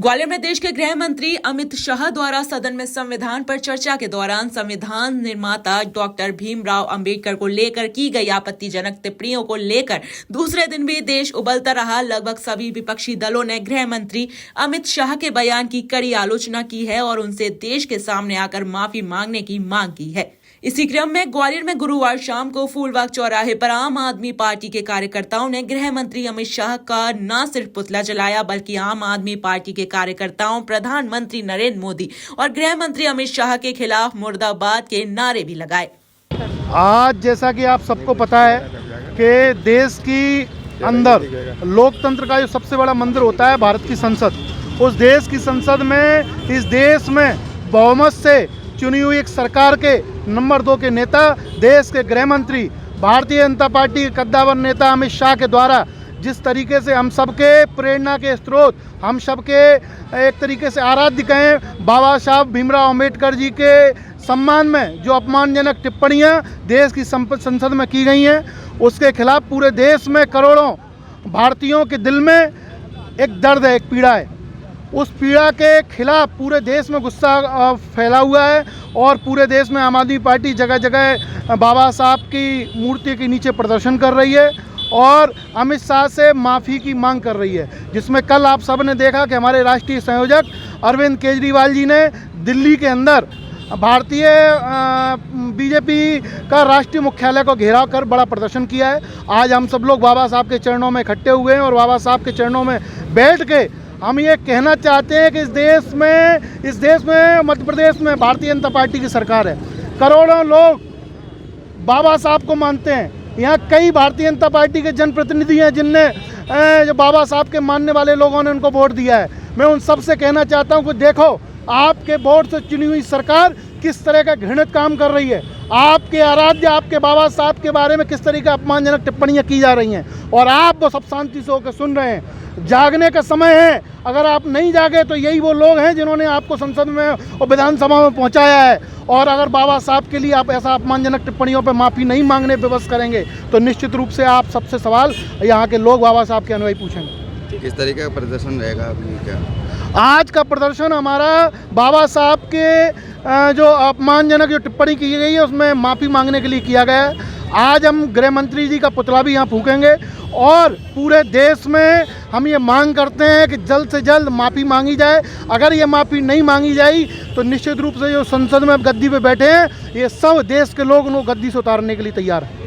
ग्वालियर में देश के गृह मंत्री अमित शाह द्वारा सदन में संविधान पर चर्चा के दौरान संविधान निर्माता डॉक्टर भीमराव अंबेडकर को लेकर की गई आपत्तिजनक टिप्पणियों को लेकर दूसरे दिन भी देश उबलता रहा। लगभग सभी विपक्षी दलों ने गृह मंत्री अमित शाह के बयान की कड़ी आलोचना की है और उनसे देश के सामने आकर माफी मांगने की मांग की है। इसी क्रम में ग्वालियर में गुरुवार शाम को फूलबाग चौराहे पर आम आदमी पार्टी के कार्यकर्ताओं ने गृह मंत्री अमित शाह का न सिर्फ पुतला जलाया बल्कि आम आदमी पार्टी के कार्यकर्ताओं प्रधानमंत्री नरेंद्र मोदी और गृह मंत्री अमित शाह के खिलाफ मुर्दाबाद के नारे भी लगाए। आज जैसा कि आप सबको पता है कि देश की अंदर लोकतंत्र का जो सबसे बड़ा मंदिर होता है भारत की संसद, उस देश की संसद में इस देश में बहुमत से चुनी हुई एक सरकार के नंबर 2 के नेता, देश के गृह मंत्री, भारतीय जनता पार्टी के कद्दावर नेता अमित शाह के द्वारा जिस तरीके से हम सबके प्रेरणा के स्रोत, हम सबके एक तरीके से आराध्य कहें बाबा साहब भीमराव अंबेडकर जी के सम्मान में जो अपमानजनक टिप्पणियां देश की संसद में की गई हैं, उसके खिलाफ पूरे देश में करोड़ों भारतीयों के दिल में एक दर्द है, एक पीड़ा है। उस पीड़ा के खिलाफ पूरे देश में गुस्सा फैला हुआ है और पूरे देश में आम आदमी पार्टी जगह जगह बाबा साहब की मूर्ति के नीचे प्रदर्शन कर रही है और अमित शाह से माफ़ी की मांग कर रही है, जिसमें कल आप सब ने देखा कि हमारे राष्ट्रीय संयोजक अरविंद केजरीवाल जी ने दिल्ली के अंदर भारतीय बीजेपी का राष्ट्रीय मुख्यालय को घेराव कर बड़ा प्रदर्शन किया है। आज हम सब लोग बाबा साहब के चरणों में इकट्ठे हुए हैं और बाबा साहब के चरणों में बैठ के हम ये कहना चाहते हैं कि इस देश में मध्य प्रदेश में भारतीय जनता पार्टी की सरकार है। करोड़ों लोग बाबा साहब को मानते हैं। यहाँ कई भारतीय जनता पार्टी के जनप्रतिनिधि हैं जिनने जो बाबा साहब के मानने वाले लोगों ने उनको वोट दिया है। मैं उन सब से कहना चाहता हूँ कि देखो, आपके वोट से चुनी हुई सरकार किस तरह का घृणित काम कर रही है। आपके आराध्य, आपके बाबा साहब के बारे में किस तरह का अपमानजनक टिप्पणियां की जा रही हैं और आप वो सब शांति से होकर सुन रहे हैं। जागने का समय है। अगर आप नहीं जागे तो यही वो लोग हैं जिन्होंने आपको संसद में और विधानसभा में पहुंचाया है। और अगर बाबा साहब के लिए आप ऐसा अपमानजनक टिप्पणियों पर माफ़ी नहीं मांगने पे बस करेंगे तो निश्चित रूप से आप सबसे सवाल यहाँ के लोग बाबा साहब के अनुयायी पूछेंगे। किस तरीके का प्रदर्शन रहेगा अभी क्या? आज का प्रदर्शन हमारा बाबा साहब के जो अपमानजनक जो टिप्पणी की गई है उसमें माफ़ी मांगने के लिए किया गया है। आज हम गृह मंत्री जी का पुतला भी यहाँ फूकेंगे और पूरे देश में हम ये मांग करते हैं कि जल्द से जल्द माफ़ी मांगी जाए। अगर ये माफ़ी नहीं मांगी जाए तो निश्चित रूप से जो संसद में गद्दी पे बैठे हैं ये सब देश के लोग उनको गद्दी से उतारने के लिए तैयार हैं।